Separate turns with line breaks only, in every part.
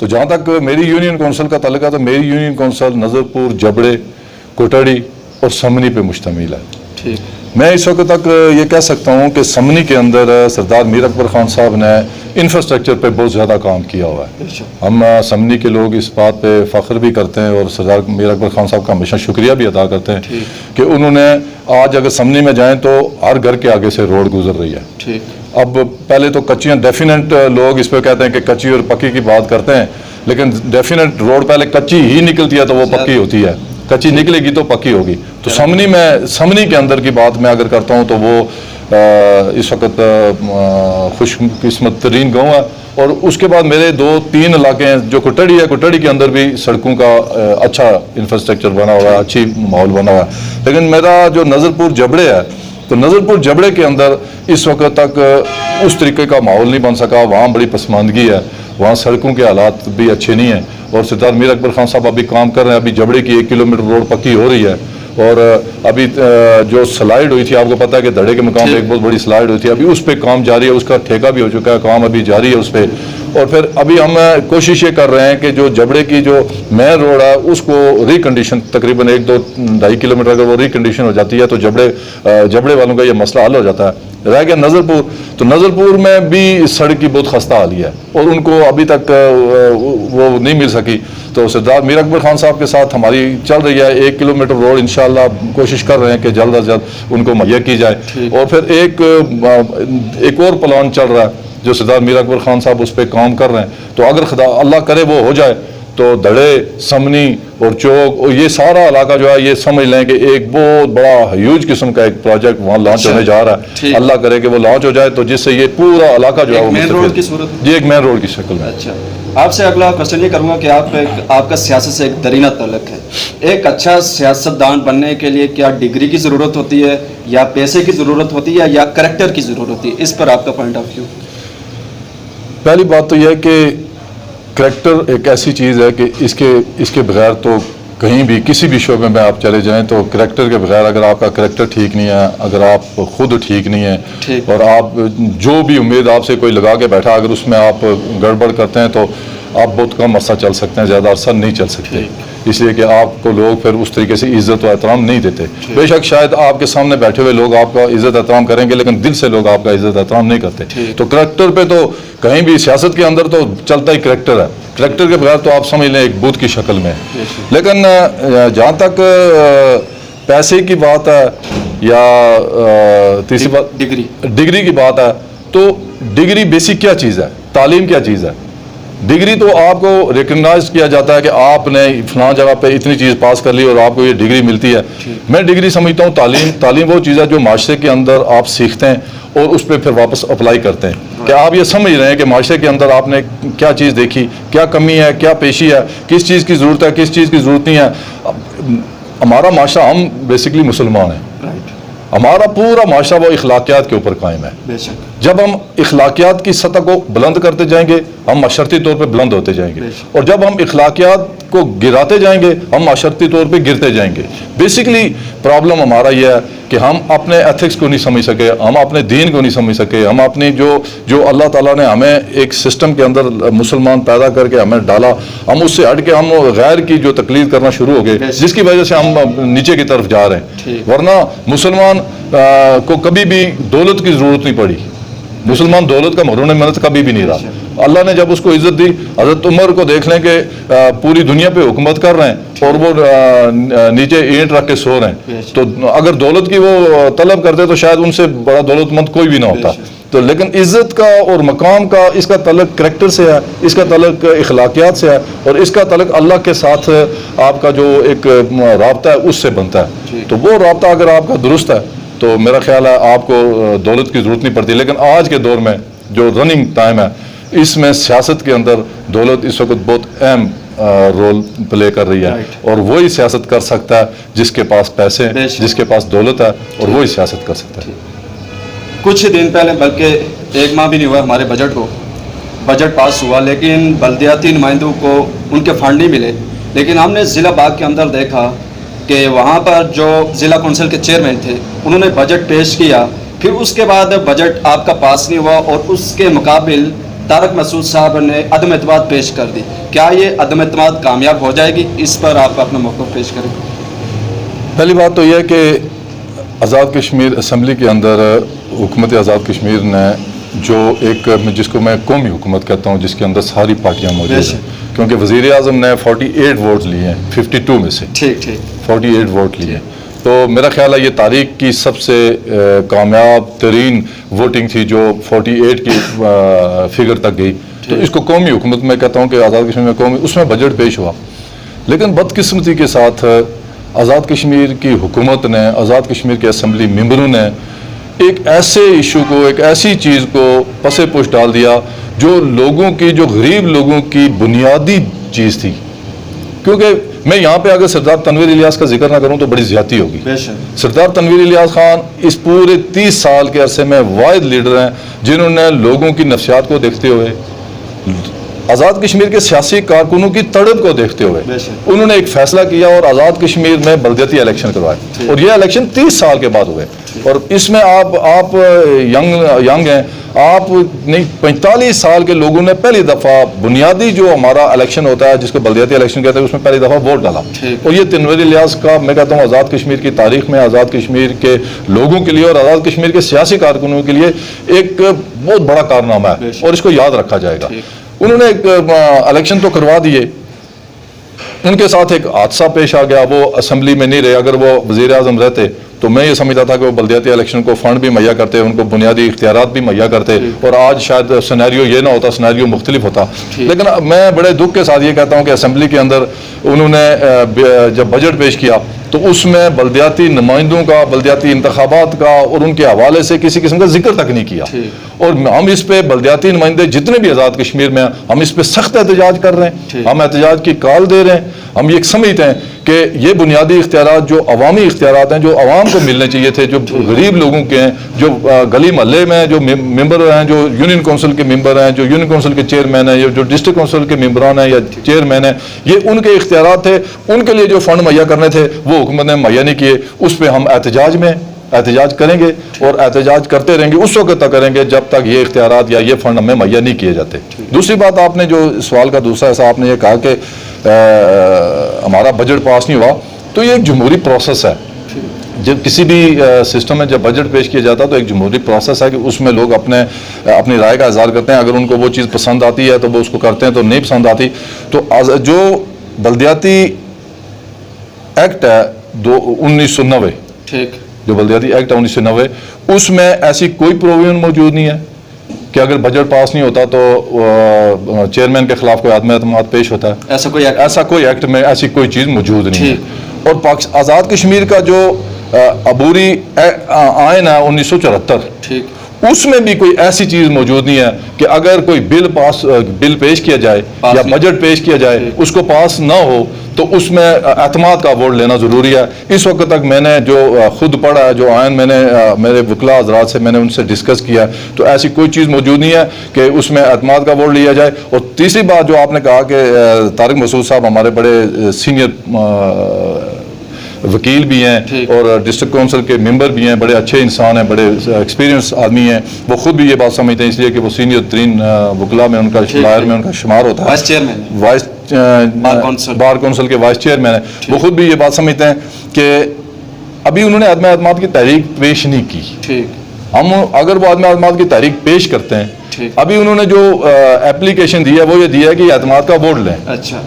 تو جہاں تک میری یونین کونسل کا تعلق ہے تو میری یونین کونسل نظرپور، جبڑے، کوٹڑی اور سمنی پہ مشتمل ہے.
ٹھیک.
میں اس وقت تک یہ کہہ سکتا ہوں کہ سمنی کے اندر سردار میر اکبر خان صاحب نے انفراسٹرکچر پہ بہت زیادہ کام کیا ہوا ہے. ہم سمنی کے لوگ اس بات پہ فخر بھی کرتے ہیں اور سردار میر اکبر خان صاحب کا ہمیشہ شکریہ بھی ادا کرتے ہیں کہ انہوں نے آج اگر سمنی میں جائیں تو ہر گھر کے آگے سے روڈ گزر رہی ہے.
ٹھیک.
اب پہلے تو کچیاں ڈیفینٹ لوگ اس پہ کہتے ہیں کہ کچی اور پکی کی بات کرتے ہیں، لیکن ڈیفینٹ روڈ پہلے کچی ہی نکلتی ہے تو وہ پکی ہوتی ہے، کچی نکلے گی تو پکی ہوگی. تو سمنی کے اندر کی بات میں اگر کرتا ہوں تو وہ اس وقت خوش قسمت ترین گاؤں ہے. اور اس کے بعد میرے 2-3 علاقے ہیں جو کوٹڑی ہے، کوٹڑی کے اندر بھی سڑکوں کا اچھا انفراسٹرکچر بنا ہوا ہے، اچھی ماحول بنا ہوا ہے. لیکن میرا جو نظرپور جبڑے ہے تو نظرپور جبڑے کے اندر اس وقت تک اس طریقے کا ماحول نہیں بن سکا. وہاں بڑی پسماندگی ہے، وہاں سڑکوں کے حالات بھی اچھے نہیں ہیں. اور سردار میر اکبر خان صاحب ابھی کام کر رہے ہیں. ابھی جبڑے کی 1 کلومیٹر روڈ پکی ہو رہی ہے. اور ابھی جو سلائیڈ ہوئی تھی، آپ کو پتہ ہے کہ دھڑے کے مقام پہ ایک بہت بڑی سلائیڈ ہوئی تھی، ابھی اس پہ کام جاری ہے. اس کا ٹھیکہ بھی ہو چکا ہے، کام ابھی جاری ہے اس پہ. اور پھر ابھی ہم کوشش یہ کر رہے ہیں کہ جو جبڑے کی جو مین روڈ ہے اس کو ریکنڈیشن تقریباً 1-2-2.5 کلومیٹر اگر وہ ریکنڈیشن ہو جاتی ہے تو جبڑے والوں کا یہ مسئلہ حل ہو جاتا ہے. رہ گیا نظرپور، تو نظرپور میں بھی سڑک کی بہت خستہ حالی ہے اور ان کو ابھی تک وہ نہیں مل سکی. تو سردار میر اکبر خان صاحب کے ساتھ ہماری چل رہی ہے 1 کلومیٹر روڈ، انشاءاللہ کوشش کر رہے ہیں کہ جلد از جلد ان کو مہیا کی جائے. اور پھر ایک اور پلان چل رہا ہے جو سردار میر اکبر خان صاحب اس پہ کام کر رہے ہیں. تو اگر خدا اللہ کرے وہ ہو جائے تو دھڑے، سمنی اور چوک اور یہ سارا علاقہ جو ہے یہ سمجھ لیں کہ ایک بہت بڑا ہیوج قسم کا ایک پروجیکٹ وہاں لانچ ہونے جا رہا ہے. اللہ کرے کہ وہ لانچ ہو جائے تو جس سے یہ پورا علاقہ جو ہے وہ
مین روڈ کی صورت
جی ایک مین روڈ کی شکل میں.
اچھا، آپ سے اگلا کوشچن یہ کروں گا کہ آپ کا سیاست سے ایک درینہ تعلق ہے. ایک اچھا سیاستدان بننے کے لیے کیا ڈگری کی ضرورت ہوتی ہے یا پیسے کی ضرورت ہوتی ہے یا کریکٹر کی ضرورت ہوتی ہے؟ اس پر آپ کا پوائنٹ آف ویو.
پہلی بات تو یہ ہے کہ کریکٹر ایک ایسی چیز ہے کہ اس کے بغیر تو کہیں بھی کسی بھی شعبے میں آپ چلے جائیں تو کریکٹر کے بغیر اگر آپ کا کریکٹر ٹھیک نہیں ہے، اگر آپ خود ٹھیک نہیں ہیں اور آپ جو بھی امید آپ سے کوئی لگا کے بیٹھا اگر اس میں آپ گڑبڑ کرتے ہیں تو آپ بہت کم عرصہ چل سکتے ہیں، زیادہ عرصہ نہیں چل سکتے. اس لیے کہ آپ کو لوگ پھر اس طریقے سے عزت و احترام نہیں دیتے. بے شک شاید آپ کے سامنے بیٹھے ہوئے لوگ آپ کا عزت احترام کریں گے لیکن دل سے لوگ آپ کا عزت احترام نہیں کرتے. تو کریکٹر پہ تو کہیں بھی سیاست کے اندر تو چلتا ہی کریکٹر ہے. کریکٹر کے بغیر تو آپ سمجھ لیں ایک بت کی شکل میں. لیکن جہاں تک پیسے کی بات ہے یا تیسری بات ڈگری کی بات ہے تو ڈگری بیسک کیا چیز ہے، تعلیم کیا چیز ہے. ڈگری تو آپ کو ریکگنائز کیا جاتا ہے کہ آپ نے فلاں جگہ پہ اتنی چیز پاس کر لی اور آپ کو یہ ڈگری ملتی ہے. میں ڈگری سمجھتا ہوں تعلیم وہ چیز ہے جو معاشرے کے اندر آپ سیکھتے ہیں اور اس پہ پھر واپس اپلائی کرتے ہیں کہ آپ یہ سمجھ رہے ہیں کہ معاشرے کے اندر آپ نے کیا چیز دیکھی، کیا کمی ہے، کیا پیشی ہے، کس چیز کی ضرورت ہے، کس چیز کی ضرورت نہیں ہے. ہمارا معاشرہ، ہم بیسکلی مسلمان ہیں، ہمارا پورا معاشرہ وہ اخلاقیات کے اوپر قائم ہے. جب ہم اخلاقیات کی سطح کو بلند کرتے جائیں گے ہم معاشرتی طور پہ بلند ہوتے جائیں گے، اور جب ہم اخلاقیات کو گراتے جائیں گے ہم معاشرتی طور پہ گرتے جائیں گے. بیسکلی پرابلم ہمارا یہ ہے کہ ہم اپنے ایتھکس کو نہیں سمجھ سکے، ہم اپنے دین کو نہیں سمجھ سکے، ہم اپنی جو اللہ تعالیٰ نے ہمیں ایک سسٹم کے اندر مسلمان پیدا کر کے ہمیں ڈالا، ہم اس سے ہٹ کے ہم غیر کی جو تقلید کرنا شروع ہو گئے جس کی وجہ سے ہم نیچے کی طرف جا رہے ہیں. ورنہ مسلمان کو کبھی بھی دولت کی ضرورت نہیں پڑی. مسلمان دولت کا محروم منت کبھی بھی نہیں رہا. اللہ نے جب اس کو عزت دی، حضرت عمر کو دیکھ لیں کہ پوری دنیا پہ حکومت کر رہے ہیں اور وہ نیچے اینٹ رکھ کے سو رہے ہیں. تو اگر دولت کی وہ طلب کرتے تو شاید ان سے بڑا دولت مند کوئی بھی نہ ہوتا. تو لیکن عزت کا اور مقام کا اس کا تعلق کریکٹر سے ہے، اس کا تعلق اخلاقیات سے ہے اور اس کا تعلق اللہ کے ساتھ آپ کا جو ایک رابطہ ہے اس سے بنتا ہے. تو وہ رابطہ اگر آپ کا درست ہے تو میرا خیال ہے آپ کو دولت کی ضرورت نہیں پڑتی. لیکن آج کے دور میں جو رننگ ٹائم ہے اس میں سیاست کے اندر دولت اس وقت بہت اہم رول پلے کر رہی ہے اور وہی سیاست کر سکتا ہے جس کے پاس پیسے ہیں، جس کے پاس دولت ہے اور وہی سیاست کر سکتا ہے.
کچھ دن پہلے بلکہ 1 ماہ بھی نہیں ہوا ہمارے بجٹ پاس ہوا لیکن بلدیاتی نمائندوں کو ان کے فنڈ نہیں ملے. لیکن ہم نے ضلع باغ کے اندر دیکھا کہ وہاں پر جو ضلع کونسل کے چیئرمین تھے انہوں نے بجٹ پیش کیا، پھر اس کے بعد بجٹ آپ کا پاس نہیں ہوا اور اس کے مقابل طارق مسعود صاحب نے عدم اعتماد پیش کر دی، کیا یہ عدم اعتماد کامیاب ہو جائے گی؟ اس پر آپ اپنا موقف پیش کریں۔
پہلی بات تو یہ ہے کہ آزاد کشمیر اسمبلی کے اندر حکومت آزاد کشمیر نے جو ایک جس کو میں قومی حکومت کہتا ہوں، جس کے اندر ساری پارٹیاں موجود ہیں، کیونکہ وزیر اعظم نے 48 ووٹ لیے ہیں 52 میں سے،
ٹھیک
48 ووٹ لیے، تو میرا خیال ہے یہ تاریخ کی سب سے کامیاب ترین ووٹنگ تھی جو 48 کی فگر تک گئی، تو اس کو قومی حکومت میں کہتا ہوں کہ آزاد کشمیر میں قومی، اس میں بجٹ پیش ہوا، لیکن بدقسمتی کے ساتھ آزاد کشمیر کی حکومت نے، آزاد کشمیر کے اسمبلی ممبروں نے ایک ایسے ایشو کو، ایک ایسی چیز کو پس پش ڈال دیا جو لوگوں کی، جو غریب لوگوں کی بنیادی چیز تھی، کیونکہ میں یہاں پہ اگر سردار تنویر الیاس کا ذکر نہ کروں تو بڑی زیادتی ہوگی۔ سردار تنویر الیاس خان اس پورے 30 سال کے عرصے میں واحد لیڈر ہیں جنہوں نے لوگوں کی نفسیات کو دیکھتے ہوئے، آزاد کشمیر کے سیاسی کارکنوں کی تڑپ کو دیکھتے ہوئے انہوں نے ایک فیصلہ کیا اور آزاد کشمیر میں بلدیاتی الیکشن کروائے، اور یہ الیکشن 30 سال کے بعد ہوئے، اور اس میں آپ ینگ ہیں، آپ نہیں 45 سال کے لوگوں نے پہلی دفعہ بنیادی جو ہمارا الیکشن ہوتا ہے جس کو بلدیاتی الیکشن کہتے ہیں، اس میں پہلی دفعہ ووٹ ڈالا، اور یہ تنویر الیاس کا میں کہتا ہوں آزاد کشمیر کی تاریخ میں، آزاد کشمیر کے لوگوں کے لیے اور آزاد کشمیر کے سیاسی کارکنوں کے لیے ایک بہت بڑا کارنامہ ہے، اور اس کو یاد رکھا جائے گا۔ انہوں نے ایک الیکشن تو کروا دیے، ان کے ساتھ ایک حادثہ پیش آ گیا، وہ اسمبلی میں نہیں رہے، اگر وہ وزیر اعظم رہتے تو میں یہ سمجھتا تھا کہ وہ بلدیاتی الیکشن کو فنڈ بھی مہیا کرتے، ان کو بنیادی اختیارات بھی مہیا کرتے، اور آج شاید سینیریو یہ نہ ہوتا، سینیریو مختلف ہوتا، لیکن میں بڑے دکھ کے ساتھ یہ کہتا ہوں کہ اسمبلی کے اندر انہوں نے جب بجٹ پیش کیا تو اس میں بلدیاتی نمائندوں کا، بلدیاتی انتخابات کا اور ان کے حوالے سے کسی قسم کا ذکر تک نہیں کیا، اور ہم اس پہ بلدیاتی نمائندے جتنے بھی آزاد کشمیر میں ہیں، ہم اس پہ سخت احتجاج کر رہے ہیں، ہم احتجاج کی کال دے رہے ہیں، ہم یہ سمجھتے ہیں کہ یہ بنیادی اختیارات جو عوامی اختیارات ہیں، جو عوام کو ملنے چاہیے تھے، جو غریب لوگوں کے ہیں، جو گلی محلے میں جو ممبر ہیں، جو یونین کونسل کے ممبر ہیں، جو یونین کونسل کے چیئرمین ہیں، جو ڈسٹرکٹ کونسل کے ممبران ہیں یا چیئرمین ہیں، یہ ان کے اختیارات تھے، ان کے لیے جو فنڈ مہیا کرنے تھے وہ حکومت نے مہیا نہیں کیے، اس پہ ہم احتجاج کریں گے، اور احتجاج کرتے رہیں گے، اس وقت تک کریں گے جب تک یہ اختیارات یا یہ فنڈ ہمیں مہیا نہیں کیے جاتے۔ دوسری بات، آپ نے جو سوال کا دوسرا حصہ آپ نے یہ کہا کہ ہمارا بجٹ پاس نہیں ہوا، تو یہ ایک جمہوری پروسیس ہے، جب کسی بھی سسٹم میں جب بجٹ پیش کیا جاتا ہے تو ایک جمہوری پروسیس ہے کہ اس میں لوگ اپنی رائے کا اظہار کرتے ہیں، اگر ان کو وہ چیز پسند آتی ہے تو وہ اس کو کرتے ہیں، تو نہیں پسند آتی تو جو بلدیاتی ایکٹ ہے 1990، جو بلدیاتی ایکٹ ہے 1990، اس میں ایسی کوئی پروویژن موجود نہیں ہے کہ اگر بجٹ پاس نہیں ہوتا تو چیئرمین کے خلاف کوئی عدم اعتماد پیش ہوتا ہے، ایسا کوئی ایکٹ میں ایسی کوئی چیز موجود نہیں ہے۔ اور آزاد کشمیر کا جو عبوری آئین ہے 1974، اس میں بھی کوئی ایسی چیز موجود نہیں ہے کہ اگر کوئی بل پیش کیا جائے یا بجٹ پیش کیا جائے اس کو پاس نہ ہو تو اس میں اعتماد کا ووٹ لینا ضروری ہے۔ اس وقت تک میں نے جو خود پڑھا ہے، جو آئین میں نے میرے وکلاء حضرات سے میں نے ان سے ڈسکس کیا ہے، تو ایسی کوئی چیز موجود نہیں ہے کہ اس میں اعتماد کا ووٹ لیا جائے۔ اور تیسری بات جو آپ نے کہا کہ طارق مسعود صاحب ہمارے بڑے سینئر وکیل بھی ہیں اور ڈسٹرکٹ کونسل کے ممبر بھی ہیں، بڑے اچھے انسان ہیں، بڑے ایکسپیرینس آدمی ہیں، وہ خود بھی یہ بات سمجھتے ہیں، اس لیے کہ وہ سینئر ترین وکلاء میں ان کا لائر میں ان کا شمار ہوتا ہے، بار کونسل کے وائس چیئرمین ہیں، وہ خود بھی یہ بات سمجھتے ہیں کہ ابھی انہوں نے عدم اعتماد کی تحریک پیش نہیں کی۔ ہم اگر وہ عدم اعتماد کی تحریک پیش کرتے ہیں، ابھی انہوں نے جو اپلیکیشن دی ہے وہ یہ دی ہے کہ اعتماد کا ووٹ لیں،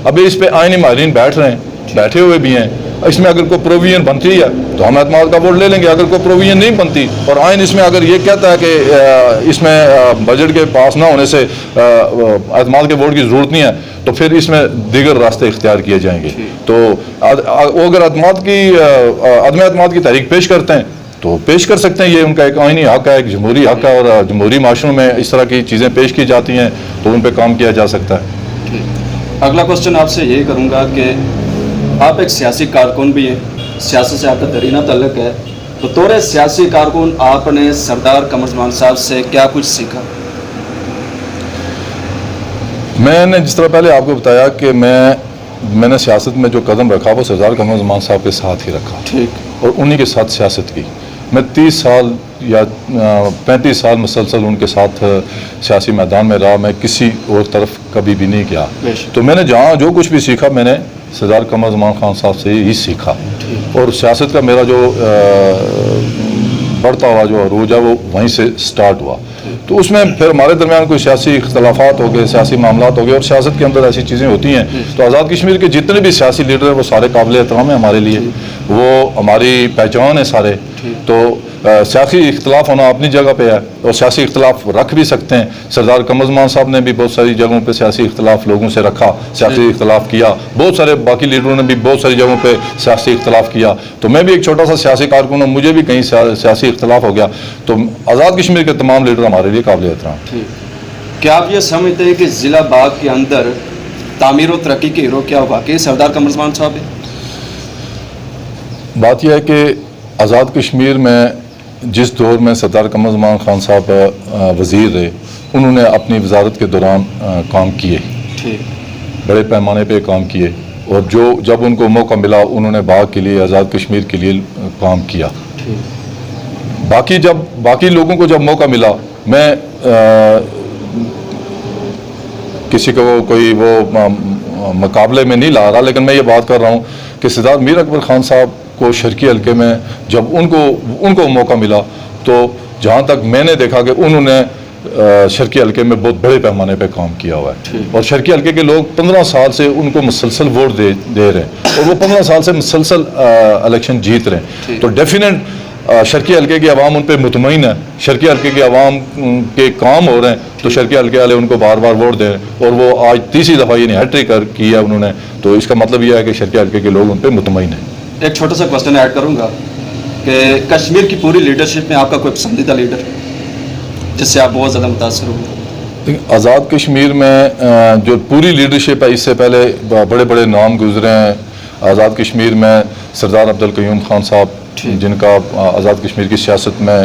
ابھی اس پہ آئینی ماہرین بیٹھے ہوئے بھی ہیں، اس میں اگر کوئی پروویژن بنتی ہے تو ہم اعتماد کا ووٹ لے لیں گے، اگر کوئی پروویژن نہیں بنتی اور آئین اس میں اگر یہ کہتا ہے کہ اس میں بجٹ کے پاس نہ ہونے سے اعتماد کے ووٹ کی ضرورت نہیں ہے تو پھر اس میں دیگر راستے اختیار کیے جائیں گے۔ تو وہ اگر عدم اعتماد کی تحریک پیش کرتے ہیں تو پیش کر سکتے ہیں، یہ ان کا ایک آئینی حق ہے، ایک جمہوری حق ہے، اور جمہوری معاشروں میں اس طرح کی چیزیں پیش کی جاتی ہیں تو ان پہ کام کیا جا سکتا ہے۔
اگلا کوشچن آپ سے یہی کروں گا کہ آپ ایک سیاسی کارکن بھی ہیں، سیاست سے آپ کا دیرینہ تعلق ہے، تو طور سیاسی کارکن آپ نے سردار قمر زمان صاحب سے کیا کچھ سیکھا؟
میں نے جس طرح پہلے آپ کو بتایا کہ میں نے سیاست میں جو قدم رکھا وہ سردار قمر زمان صاحب کے ساتھ ہی رکھا، اور انہی کے ساتھ سیاست کی۔ میں 30 سال یا 35 سال مسلسل ان کے ساتھ سیاسی میدان میں رہا. میں کسی اور طرف کبھی بھی نہیں گیا. تو میں نے جہاں جو کچھ بھی سیکھا میں نے سردار قمر زمان خان صاحب سے ہی سیکھا, اور سیاست کا میرا جو بڑھتا ہوا جو عروج ہے وہ وہیں سے سٹارٹ ہوا. تو اس میں پھر ہمارے درمیان کوئی سیاسی اختلافات ہو گئے, سیاسی معاملات ہو گئے, اور سیاست کے اندر ایسی چیزیں ہوتی ہیں. تو آزاد کشمیر کے جتنے بھی سیاسی لیڈر ہیں وہ سارے قابل احترام ہیں ہمارے لیے, وہ ہماری پہچان ہے سارے. تو سیاسی اختلاف ہونا اپنی جگہ پہ ہے, اور سیاسی اختلاف رکھ بھی سکتے ہیں. سردار قمر زمان صاحب نے بھی بہت ساری جگہوں پہ سیاسی اختلاف لوگوں سے رکھا, سیاسی اختلاف کیا. بہت سارے باقی لیڈروں نے بھی بہت ساری جگہوں پہ سیاسی اختلاف کیا. تو میں بھی ایک چھوٹا سا سیاسی کارکن ہوں, مجھے بھی کہیں سیاسی اختلاف ہو گیا. تو آزاد کشمیر کے تمام لیڈر ہمارے لیے قابل احترام.
کیا آپ یہ سمجھتے ہیں کہ ضلع باغ کے اندر تعمیر و ترقی کے ہیرو کیا واقعی سردار قمر زمان صاحب ہیں؟
بات یہ ہے کہ آزاد کشمیر میں جس دور میں سردار قمر زمان خان صاحب وزیر رہے, انہوں نے اپنی وزارت کے دوران کام کیے, بڑے پیمانے پہ کام کیے, اور جب ان کو موقع ملا انہوں نے باغ کے لیے, آزاد کشمیر کے لیے کام کیا. باقی لوگوں کو جب موقع ملا, میں کسی کو کوئی وہ مقابلے میں نہیں لا رہا, لیکن میں یہ بات کر رہا ہوں کہ سردار میر اکبر خان صاحب کو شرقی حلقے میں جب ان کو موقع ملا, تو جہاں تک میں نے دیکھا کہ انہوں نے شرقی حلقے میں بہت بڑے پیمانے پہ کام کیا ہوا ہے. اور شرقی حلقے کے لوگ 15 سال سے ان کو مسلسل ووٹ دے رہے ہیں, اور وہ 15 سال سے مسلسل الیکشن جیت رہے ہیں. تو ڈیفینیٹ شرقی حلقے کی عوام ان پہ مطمئن ہے, شرقی حلقے کی عوام کے کام ہو رہے ہیں, تو شرقی حلقے والے ان کو بار بار ووٹ دیں. اور وہ آج تیسری دفعہ یعنی ہیٹرک کی ہے انہوں نے. تو اس کا مطلب یہ ہے کہ شرقی حلقے کے لوگ ان پہ مطمئن ہیں.
ایک چھوٹا سا کوشچن ایڈ کروں گا کہ کشمیر کی پوری لیڈرشپ میں آپ کا کوئی پسندیدہ لیڈر جس سے آپ بہت زیادہ متاثر ہوئے؟
آزاد کشمیر میں جو پوری لیڈرشپ ہے, اس سے پہلے بڑے بڑے نام گزرے ہیں. آزاد کشمیر میں سردار عبدالقیوم خان صاحب, جن کا آزاد کشمیر کی سیاست میں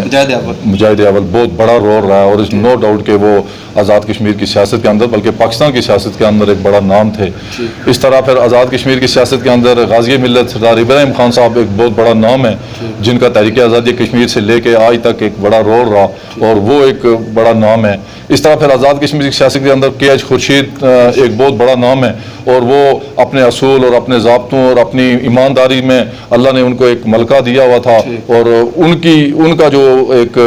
مجاہد اول بہت بڑا رول رہا ہے, اور اس نو ڈاؤٹ کہ وہ آزاد کشمیر کی سیاست کے اندر بلکہ پاکستان کی سیاست کے اندر ایک بڑا نام تھے. اس طرح پھر آزاد کشمیر کی سیاست کے اندر غازی ملت سردار ابراہیم خان صاحب ایک بہت بڑا نام ہے, جن کا تحریک آزادی کشمیر سے لے کے آج تک ایک بڑا رول رہا, اور وہ ایک بڑا نام ہے. اس طرح پھر آزاد کشمیر کی سیاست کے اندر کے ایچ خورشید ایک بہت بڑا نام ہے, اور وہ اپنے اصول اور اپنے ضابطوں اور اپنی ایمانداری میں اللہ نے ان کو ایک ملکہ دیا ہوا تھا, اور ان کا جو ایک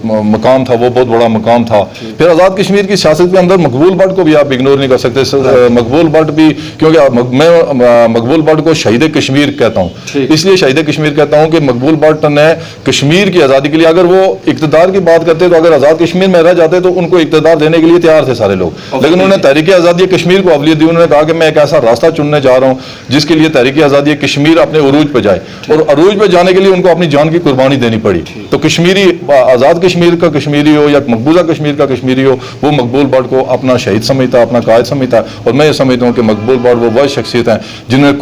مقام تھا وہ بہت بڑا مقام تھا. پھر آزاد کشمیر کی سیاست کے اندر مقبول بٹ کو بھی آپ اگنور نہیں کر سکتے. مقبول بٹ بھی, کیونکہ میں مقبول بٹ کو شہید کشمیر کہتا ہوں, اس لیے شہید کشمیر کہتا ہوں کہ مقبول بٹ نے کشمیر کی آزادی کے لیے, اگر وہ اقتدار کی بات کرتے تو اگر آزاد کشمیر میں رہ جاتے تو ان کو اقتدار دینے کے لیے تیار تھے سارے لوگ, لیکن انہوں نے تحریک آزادی کشمیر کو اولویت دی. انہوں نے کہا کہ میں ایک ایسا راستہ چننے جا رہا ہوں جس کے لیے تحریک آزادی کشمیر اپنے عروج پہ جائے, اور عروج پہ جانے کے لیے ان کو اپنی جان کی قربانی دینی پڑی. تو کشمیری, آزاد کشمیر کا کشمیری ہو یا مقبوضہ کشمیر کا کشمیری ہو, وہ مقبول بٹ کو اپنا شہید سمجھتا, اپنا قائد سمجھتا. اور میں یہ سمجھتا ہوں کہ مقبول بٹ وہ شخصیت ہیں جنہوں نے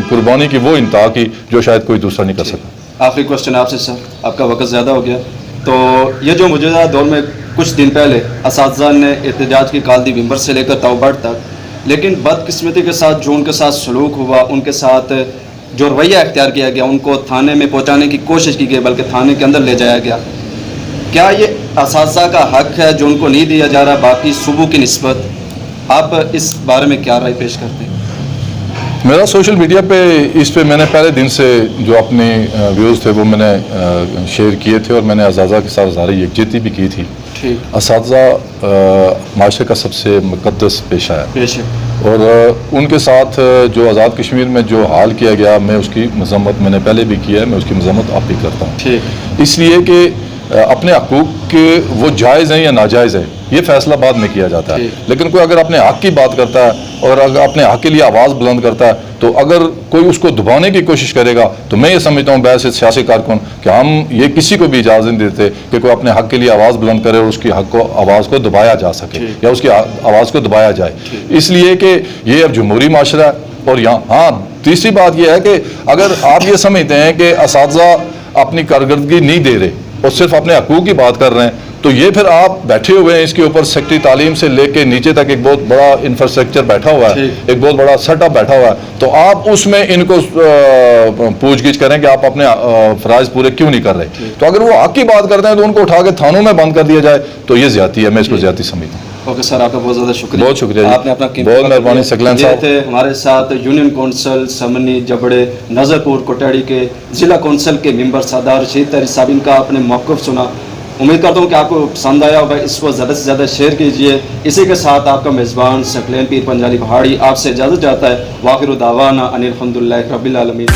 قربانی کی وہ انتہا کی جو شاید کوئی دوسرا نہیں کر سکتا.
آخری کوشچن آپ سے سر, آپ کا وقت زیادہ ہو گیا. تو یہ جو موجودہ دور میں کچھ دن پہلے اساتذہ نے احتجاج کی کال دی ومبر سے لے کر تاوبٹ تک, لیکن بدقسمتی کے ساتھ جو ان کے ساتھ سلوک ہوا, ان کے ساتھ جو رویہ اختیار کیا گیا, ان کو تھانے میں پہنچانے کی کوشش کی گئی بلکہ تھانے کے اندر لے جایا گیا, کیا یہ اساتذہ کا حق ہے جو ان کو نہیں دیا جا رہا باقی صوبوں کی نسبت؟ آپ اس بارے میں کیا رائے پیش کرتے ہیں؟
میرا سوشل میڈیا پہ اس پہ میں نے پہلے دن سے جو اپنے ویوز تھے وہ میں نے شیئر کیے تھے, اور میں نے اساتذہ کے ساتھ ظاہر یکجہتی بھی کی تھی. اساتذہ معاشرے کا سب سے مقدس پیشہ ہے, اور ان کے ساتھ جو آزاد کشمیر میں جو حال کیا گیا, میں اس کی مذمت میں نے پہلے بھی کیا ہے, میں اس کی مذمت اب بھی کرتا ہوں. اس لیے کہ اپنے حقوق کے وہ جائز ہیں یا ناجائز ہیں یہ فیصلہ بعد میں کیا جاتا ہے, لیکن کوئی اگر اپنے حق کی بات کرتا ہے اور اگر اپنے حق کے لیے آواز بلند کرتا ہے, تو اگر کوئی اس کو دبانے کی کوشش کرے گا تو میں یہ سمجھتا ہوں بحث سیاسی کارکن کہ ہم یہ کسی کو بھی اجازت نہیں دیتے کہ کوئی اپنے حق کے لیے آواز بلند کرے اور اس کی آواز کو دبایا جا سکے یا اس کی آواز کو دبایا جائے. اس لیے کہ یہ اب جمہوری معاشرہ ہے. اور یہاں تیسری بات یہ ہے کہ اگر آپ یہ سمجھتے ہیں کہ اساتذہ اپنی کارکردگی نہیں دے رہے اور صرف اپنے حقوق کی بات کر رہے ہیں, تو یہ پھر آپ بیٹھے ہوئے ہیں اس کے اوپر سیکٹری تعلیم سے لے کے نیچے تک ایک بہت بڑا انفراسٹرکچر بیٹھا ہوا ہے, ایک بہت بڑا سیٹ اپ بیٹھا ہوا ہے, تو آپ اس میں ان کو پوچھ گچھ کریں کہ آپ اپنے فرائض پورے کیوں نہیں کر رہے. تو اگر وہ حق کی بات کرتے ہیں تو ان کو اٹھا کے تھانوں میں بند کر دیا جائے تو یہ زیادتی ہے, میں اس کو زیادتی سمجھتا ہوں.
اوکے سر, آپ کا بہت زیادہ شکریہ.
بہت شکریہ جی,
آپ نے اپنا
بہت مہربانی. سکلین
یہ
صاحب
تھے ہمارے ساتھ یونین کونسل سمنی جبڑے نظر پور کوٹاڑی کے ضلع کونسل کے ممبر سردار رشید تحری صاحب, ان کا آپ نے موقف سنا. امید کرتا ہوں کہ آپ کو پسند آیا ہوگا. اس کو زیادہ سے زیادہ شیئر کیجیے. اسی کے ساتھ آپ کا میزبان ثقلین پیر پنجالی پہاڑی آپ سے اجازت چاہتا ہے. واخر دعوانا ان الحمد للہ رب العالمین.